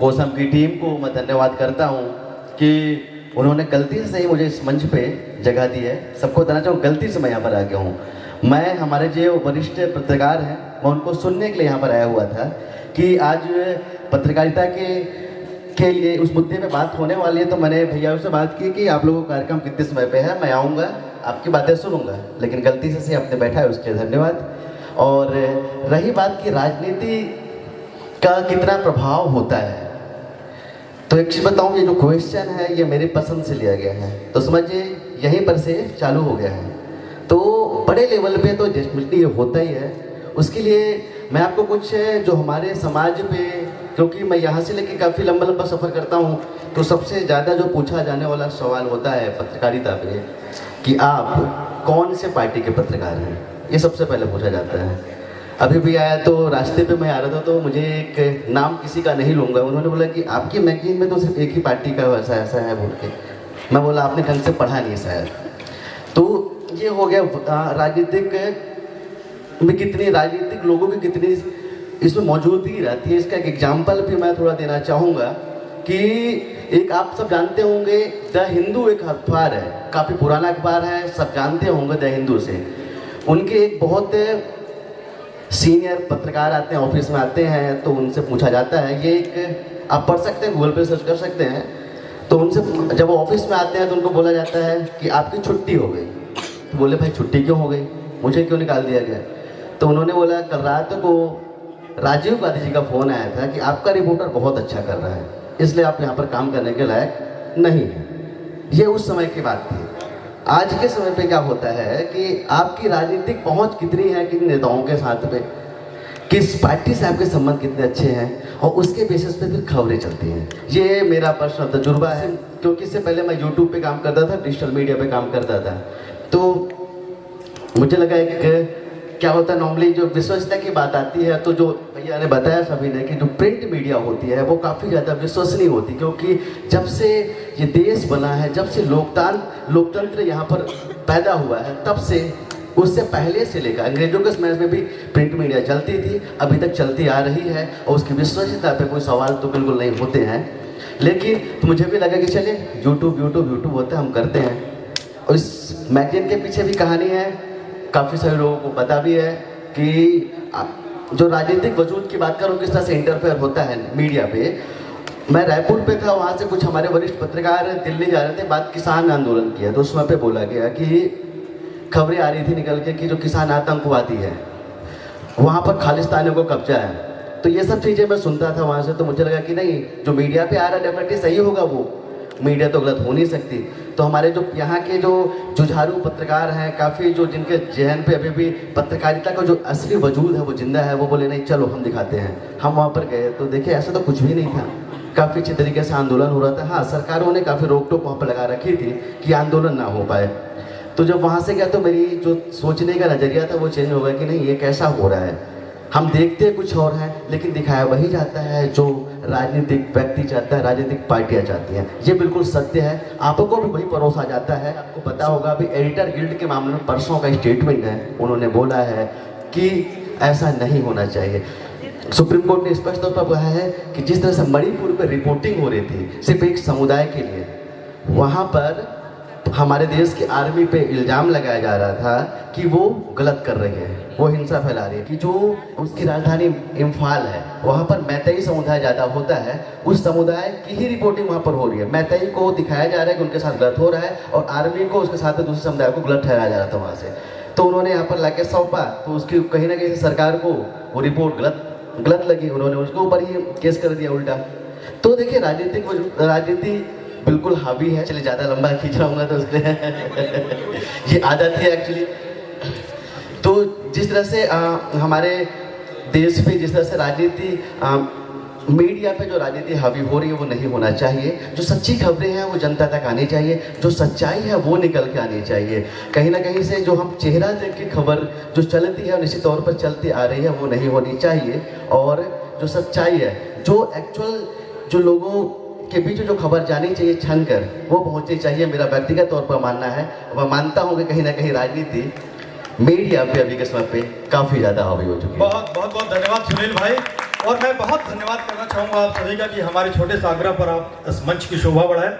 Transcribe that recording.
कोसम की टीम को मैं धन्यवाद करता हूँ कि उन्होंने गलती से ही मुझे इस मंच पे जगह दी है। सबको बताना चाहूँ गलती से मैं यहाँ पर आ गया हूँ। मैं हमारे जो वरिष्ठ पत्रकार हैं मैं उनको सुनने के लिए यहाँ पर आया हुआ था कि आज पत्रकारिता के लिए उस मुद्दे पे बात होने वाली है। तो मैंने भैया से बात की कि आप लोगों का कार्यक्रम कितने समय पे है, मैं आऊँगा आपकी बातें सुनूंगा, लेकिन गलती से आपने बैठा है उसके धन्यवाद। और रही बात की राजनीति का कितना प्रभाव होता है, तो एक चीज़ बताऊँ, ये जो क्वेश्चन है ये मेरी पसंद से लिया गया है, तो समझिए यहीं पर से चालू हो गया है। तो बड़े लेवल पे तो डेफिनेटली ये होता ही है। उसके लिए मैं आपको कुछ जो हमारे समाज पे, क्योंकि मैं यहाँ से लेके काफ़ी लंबा लंबा सफ़र करता हूँ, तो सबसे ज़्यादा जो पूछा जाने वाला सवाल होता है पत्रकारिता पे कि आप कौन से पार्टी के पत्रकार हैं, ये सबसे पहले पूछा जाता है। अभी भी आया तो रास्ते पे मैं आ रहा था तो मुझे एक नाम किसी का नहीं लूँगा, उन्होंने बोला कि आपकी मैगजीन में तो सिर्फ एक ही पार्टी का ऐसा ऐसा है बोल के। मैं बोला आपने ढंग से पढ़ा नहीं शायद। तो ये हो गया राजनीतिक में कितनी राजनीतिक लोगों की कितनी इसमें मौजूदगी रहती है। इसका एक एग्जाम्पल भी मैं थोड़ा देना चाहूँगा कि एक आप सब जानते होंगे द हिंदू एक अखबार है, काफ़ी पुराना अखबार है, सब जानते होंगे द हिंदू से। उनके एक बहुत सीनियर पत्रकार आते हैं, ऑफिस में आते हैं, तो उनसे पूछा जाता है, ये एक आप पढ़ सकते हैं, गूगल पे सर्च कर सकते हैं, तो उनसे जब वो ऑफिस में आते हैं तो उनको बोला जाता है कि आपकी छुट्टी हो गई। तो बोले भाई छुट्टी क्यों हो गई, मुझे क्यों निकाल दिया गया? तो उन्होंने बोला कल रात को राजीव गांधी जी का फ़ोन आया था कि आपका रिपोर्टर बहुत अच्छा कर रहा है, इसलिए आप यहाँ पर काम करने के लायक नहीं है। ये उस समय की बात थी। आज के समय पे क्या होता है कि आपकी राजनीतिक पहुंच कितनी है किन नेताओं के साथ में, किस पार्टी से आपके संबंध कितने अच्छे हैं, और उसके बेसिस पे फिर खबरें चलती हैं। ये मेरा पर्सनल तजुर्बा है, क्योंकि इससे पहले मैं यूट्यूब पे काम करता था, डिजिटल मीडिया पे काम करता था। तो मुझे लगा एक क्या होता है, नॉर्मली जो विश्वसनीयता की बात आती है, तो जो भैया ने बताया सभी ने कि जो प्रिंट मीडिया होती है वो काफ़ी ज़्यादा विश्वसनीय होती है, क्योंकि जब से ये देश बना है, जब से लोकतंत्र यहाँ पर पैदा हुआ है, तब से उससे पहले से लेकर अंग्रेजों के समय में भी प्रिंट मीडिया चलती थी, अभी तक चलती आ रही है, और उसकी विश्वसनीयता पे कोई सवाल तो बिल्कुल नहीं होते हैं। लेकिन तो मुझे भी लगा कि चले यूट्यूब होता है, हम करते हैं। और इस मैगजीन के पीछे भी कहानी है, काफ़ी सारे लोगों को पता भी है कि जो राजनीतिक वजूद की बात करूँ किस तरह से इंटरफेयर होता है मीडिया पे। मैं रायपुर पे था, वहाँ से कुछ हमारे वरिष्ठ पत्रकार दिल्ली जा रहे थे, बात किसान आंदोलन की है, तो उसमें पे बोला गया कि खबरें आ रही थी निकल के कि जो किसान आतंकवादी है, वहाँ पर खालिस्तानियों को कब्जा है। तो ये सब चीज़ें मैं सुनता था वहाँ से, तो मुझे लगा कि नहीं, जो मीडिया पे आ रहा है डेफिनेटली सही होगा, वो मीडिया तो गलत हो नहीं सकती। तो हमारे जो यहाँ के जो जुझारू पत्रकार हैं, काफ़ी जो जिनके जहन पे अभी भी पत्रकारिता का जो असली वजूद है वो जिंदा है, वो बोले नहीं चलो हम दिखाते हैं। हम वहाँ पर गए तो देखे ऐसा तो कुछ भी नहीं था, काफ़ी अच्छी तरीके से आंदोलन हो रहा था। हाँ, सरकारों ने काफ़ी रोक टोक वहाँ पर लगा रखी थी कि आंदोलन ना हो पाए। तो जब वहाँ से गया तो मेरी जो सोचने का नज़रिया था वो चेंज हो गया कि नहीं, ये कैसा हो रहा है, हम देखते कुछ और हैं लेकिन दिखाया वही जाता है जो राजनीतिक व्यक्ति चाहता है, राजनीतिक पार्टियां चाहती हैं। ये बिल्कुल सत्य है, आपको भी वही परोसा जाता है। आपको पता होगा अभी एडिटर गिल्ड के मामले में परसों का स्टेटमेंट है, उन्होंने बोला है कि ऐसा नहीं होना चाहिए। सुप्रीम कोर्ट ने स्पष्ट तौर पर कहा है कि जिस तरह से मणिपुर में रिपोर्टिंग हो रही थी सिर्फ एक समुदाय के लिए, वहाँ पर हमारे देश की आर्मी पे इल्ज़ाम लगाया जा रहा था कि वो गलत कर रही है, वो हिंसा फैला रही है। कि जो उसकी राजधानी इम्फाल है, वहाँ पर मैतेई समुदाय ज़्यादा होता है, उस समुदाय की ही रिपोर्टिंग वहाँ पर हो रही है। मैतेई को दिखाया जा रहा है कि उनके साथ गलत हो रहा है, और आर्मी को उसके साथ दूसरे समुदाय को गलत ठहराया जा रहा था वहाँ से। तो उन्होंने यहाँ पर लाके सौंपा, तो उसकी कहीं ना कहीं सरकार को वो रिपोर्ट गलत लगी, उन्होंने उसके ऊपर ही केस कर दिया उल्टा। तो देखिए राजनीति बिल्कुल हावी है। चलिए ज़्यादा लंबा खींच रहा हूँ तो इसलिए ये आदत है एक्चुअली। तो जिस तरह से हमारे देश पे जिस तरह से राजनीति मीडिया पे जो राजनीति हावी हो रही है वो नहीं होना चाहिए। जो सच्ची खबरें हैं वो जनता तक आनी चाहिए, जो सच्चाई है वो निकल के आनी चाहिए। कहीं ना कहीं से जो हम चेहरा देख के खबर जो चलती है निश्चित तौर पर चलती आ रही है वो नहीं होनी चाहिए। और जो सच्चाई है, जो एक्चुअल जो लोगों के बीच जो खबर जानी चाहिए छन कर, वो पहुंचनी चाहिए। मेरा व्यक्तिगत तौर पर मानना है। मैं मानता हूं कि कहीं ना कहीं राजनीति मीडिया पे अभी के समय पे काफ़ी ज़्यादा हावी हो चुकी है। बहुत बहुत धन्यवाद सुनील भाई। और मैं बहुत धन्यवाद करना चाहूँगा आप सभी का कि हमारे छोटे से आग्रह पर आप इस मंच की शोभा बढ़ाएं।